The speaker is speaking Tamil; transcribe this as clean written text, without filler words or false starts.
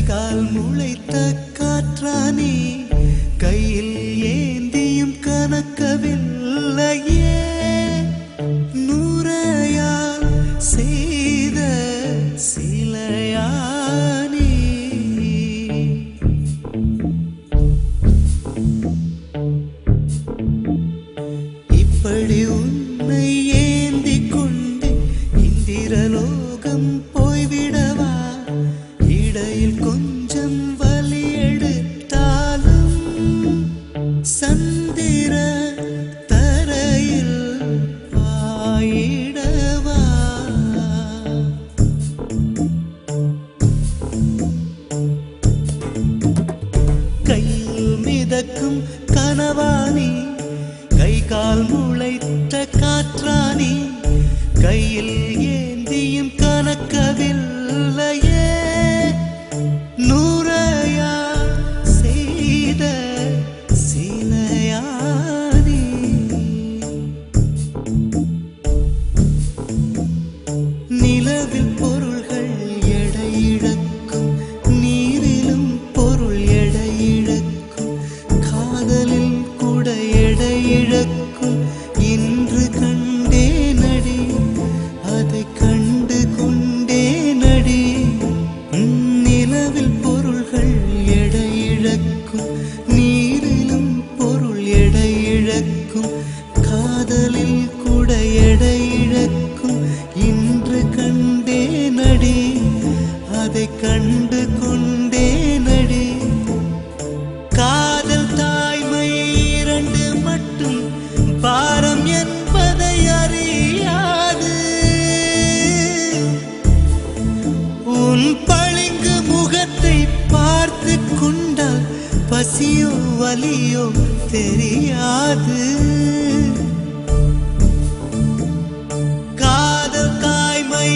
கால் முளைத்த காற்றானே கையில் ஏந்தியும் கனக்கவில்லையே நூறையால் செய்த சிலையானே இப்படி உன்னை ஏந்திக் கொண்டு இந்திரலோகம் போய்விடவா இடையில் கொஞ்சம் வலி எடுத்தாலும் சந்திர தரையில் பாயிடவா கையில் மிதக்கும் கனவானி கை கால் முளைத்த காற்றானி கையில் ஏந்தியும் கனக்கவில்லையே நூறையா செய்த சிலையானி நிலவில் பொருள்கள் எடையிழக்கும் நீரிலும் பொருள் எடையிழக்கும் காதலில் கூட எடையிழக்கும் இன்று கண்டே நடி அதை கண்டு கொண்டே நடி நிலவில் பொருள்கள் எடையிழக்கும் நீரிலும் பொருள் எடையிழக்கும் காதலில் கூட எடையிழக்கும் இன்று கண்டே நடி அதை கண்டு கொண்டே நடி காதல் தாய்மை இரண்டு மட்டும் பாரம் என்பதை அறியாது உன் பளிங்கு முகத்தை பார்த்து கொண்டால் பசியோ வலியோ தெரியாது காதல் தாய்மை